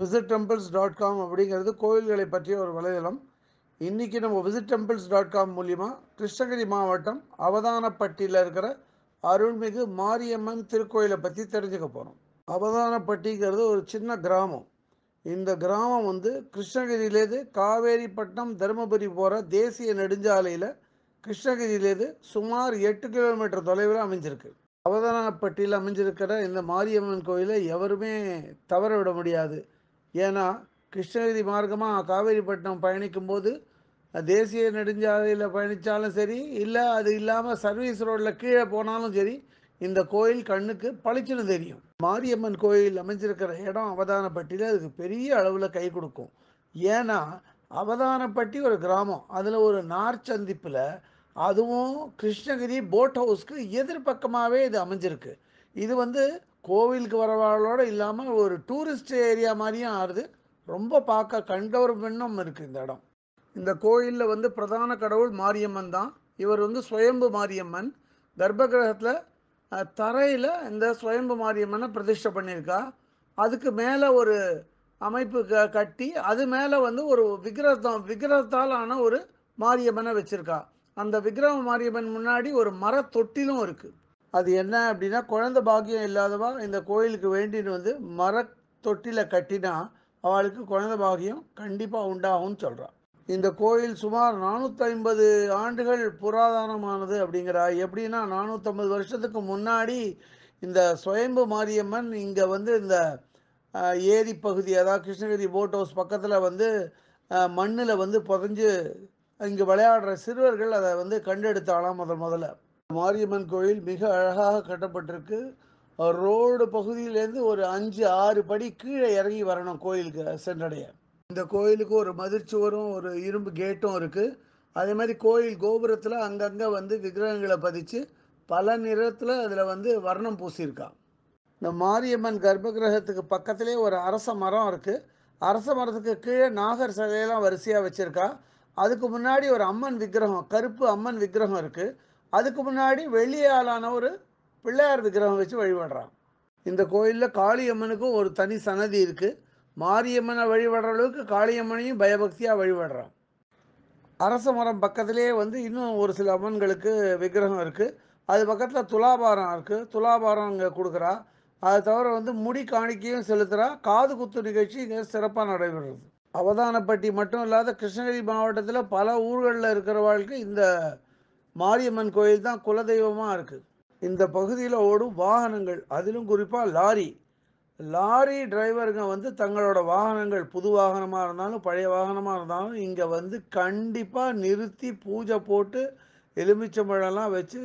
visittemples.com அப்படிங்கிறது கோயில்களை பற்றிய ஒரு வலைதளம். இன்றைக்கி நம்ம visittemples.com மூலிமா கிருஷ்ணகிரி மாவட்டம் அவதானப்பட்டியில் இருக்கிற அருள்மிகு மாரியம்மன் திருக்கோயிலை பற்றி தெரிஞ்சுக்க போகிறோம். அவதானப்பட்டிங்கிறது ஒரு சின்ன கிராமம். இந்த கிராமம் கிருஷ்ணகிரியிலேருந்து காவேரிப்பட்டினம் தருமபுரி போகிற தேசிய நெடுஞ்சாலையில் கிருஷ்ணகிரியிலேருந்து சுமார் 8 கிலோமீட்டர் தொலைவில் அமைஞ்சிருக்கு. அவதானப்பட்டியில் அமைஞ்சிருக்கிற இந்த மாரியம்மன் கோயிலை எவருமே தவற விட முடியாது. ஏன்னா கிருஷ்ணகிரி மார்க்கமாக காவேரிப்பட்டினம் பயணிக்கும்போது தேசிய நெடுஞ்சாலையில் பயணித்தாலும் சரி, இல்லை அது இல்லாமல் சர்வீஸ் ரோட்டில் கீழே போனாலும் சரி, இந்த கோயில் கண்ணுக்கு பளிச்சுன்னு தெரியும். மாரியம்மன் கோயில் அமைஞ்சிருக்கிற இடம் அவதானப்பட்டியில் அதுக்கு பெரிய அளவில் கை கொடுக்கும். ஏன்னா அவதானப்பட்டி ஒரு கிராமம், அதில் ஒரு நார்ச்சந்திப்பில், அதுவும் கிருஷ்ணகிரி போட் ஹவுஸ்க்கு எதிர்பக்கமாகவே இது அமைஞ்சிருக்கு. இது கோவிலுக்கு வரவாளோடு இல்லாமல் ஒரு டூரிஸ்ட் ஏரியா மாதிரியும் ஆறுது. ரொம்ப பார்க்க கண்கவரும் வண்ணம் இருக்குது இந்த இடம். இந்த கோயிலில் பிரதான கடவுள் மாரியம்மன் தான். இவர் சுயம்பு மாரியம்மன். கர்ப்பகிரகத்தில் தரையில் இந்த சுயம்பு மாரியம்மனை பிரதிஷ்டை பண்ணியிருக்கா. அதுக்கு மேலே ஒரு அமைப்பு கட்டி அது மேலே ஒரு விக்கிரகத்தால் ஆன ஒரு மாரியம்மனை வச்சுருக்கா. அந்த விக்கிரக மாரியம்மன் முன்னாடி ஒரு மர தொட்டிலும் இருக்குது. அது என்ன அப்படின்னா, குழந்தை பாக்கியம் இல்லாதவா இந்த கோயிலுக்கு வேண்டின்னு மர தொட்டியில் கட்டினா அவளுக்கு குழந்தை பாக்கியம் கண்டிப்பாக உண்டாகும்னு சொல்கிறாள். இந்த கோயில் சுமார் 450 ஆண்டுகள் புராதனமானது அப்படிங்கிறா. எப்படின்னா 450 வருஷத்துக்கு முன்னாடி இந்த சுயம்பு மாரியம்மன் இங்கே இந்த ஏரி பகுதி, அதாவது கிருஷ்ணகிரி போட் ஹவுஸ் பக்கத்தில் மண்ணில் புதஞ்சு இங்கே விளையாடுற சிறுவர்கள் அதை கண்டெடுத்தாலாம் முதல்ல. மாரியம்மன் கோயில் மிக அழகாக கட்டப்பட்டிருக்கு. ரோடு பகுதியிலேருந்து ஒரு 5-6 படி கீழே இறங்கி வரணும் கோயிலுக்கு சென்றடைய. இந்த கோயிலுக்கு ஒரு மதிர்ச்சுவரும் ஒரு இரும்பு கேட்டும் இருக்குது. அதே மாதிரி கோயில் கோபுரத்தில் அங்கங்கே விக்கிரகங்களை பதிச்சு பல நிறத்தில் அதில் வர்ணம் பூசியிருக்கா. இந்த மாரியம்மன் கர்ப்பகிரகத்துக்கு பக்கத்திலே ஒரு அரச மரம் இருக்குது. அரச மரத்துக்கு கீழே நாகர் சிலையெல்லாம் வரிசையாக வச்சுருக்கா. அதுக்கு முன்னாடி ஒரு அம்மன் விக்கிரகம், கருப்பு அம்மன் விக்கிரகம் இருக்குது. அதுக்கு முன்னாடி வெள்ளியாலான ஒரு பிள்ளையார் விக்கிரகம் வச்சு வழிபடுறான். இந்த கோயிலில் காளியம்மனுக்கும் ஒரு தனி சன்னதி இருக்குது. மாரியம்மனை வழிபடுற அளவுக்கு காளியம்மனையும் பயபக்தியாக வழிபடுறான். அரச மரம் பக்கத்திலே இன்னும் ஒரு சில அம்மன்களுக்கு விக்கிரகம் இருக்குது. அது பக்கத்தில் துலாபாரம் இருக்குது. துலாபாரம் இங்கே கொடுக்குறா. அதை தவிர முடி காணிக்கையும் செலுத்துகிறா. காது குத்து நிகழ்ச்சி இங்கே சிறப்பாக நடைபெறுது. அவதானப்பட்டி மட்டும் இல்லாத கிருஷ்ணகிரி மாவட்டத்தில் பல ஊர்களில் இருக்கிறவர்களுக்கு இந்த மாரியம்மன் கோயில் தான் குலதெய்வமாக இருக்குது. இந்த பகுதியில் ஓடும் வாகனங்கள், அதிலும் குறிப்பாக லாரி டிரைவருங்க தங்களோட வாகனங்கள், புது வாகனமாக இருந்தாலும் பழைய வாகனமாக இருந்தாலும் இங்கே கண்டிப்பாக நிறுத்தி பூஜை போட்டு எலுமிச்சம்பழம்லாம் வச்சு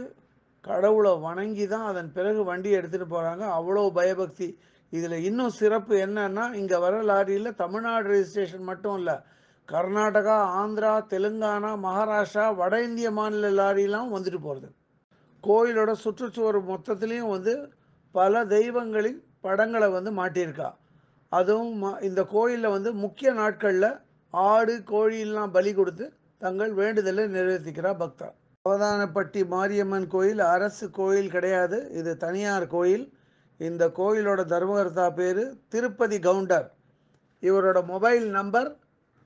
கடவுளை வணங்கி தான் அதன் பிறகு வண்டி எடுத்துகிட்டு போகிறாங்க. அவ்வளோ பயபக்தி. இதில் இன்னும் சிறப்பு என்னன்னா, இங்கே வர லாரியில் தமிழ்நாடு ரெஜிஸ்ட்ரேஷன் மட்டும் இல்லை, கர்நாடகா, ஆந்திரா, தெலுங்கானா, மகாராஷ்டிரா, வட இந்திய மாநில லாரிலாம் வந்துட்டு போகிறது. கோயிலோட சுற்றுச்சுவர் மொத்தத்துலேயும் பல தெய்வங்களின் படங்களை மாட்டியிருக்கா. அதுவும் இந்த கோயிலில் முக்கிய நாட்களில் ஆடு கோழியெல்லாம் பலி கொடுத்து தங்கள் வேண்டுதலை நிறைவேற்றிக்கிறா பக்தா. அவதானப்பட்டி மாரியம்மன் கோயில் அரசு கோயில் கிடையாது, இது தனியார் கோயில். இந்த கோயிலோட தர்மகர்த்தா பேர் திருப்பதி கவுண்டர். இவரோட மொபைல் நம்பர்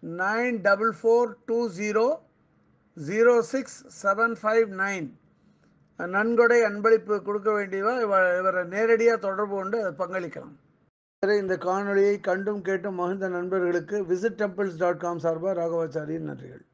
9440067759. நன்கொடை அன்பளிப்பு கொடுக்க வேண்டியவா இவரை நேரடியாக தொடர்பு கொண்டு அதை பங்களிக்கலாம். இந்த காணொலியை கண்டும் கேட்டும் மகிழ்ந்த நண்பர்களுக்கு visittemples.com சார்பாக ராகவாச்சாரியின் நன்றிகள்.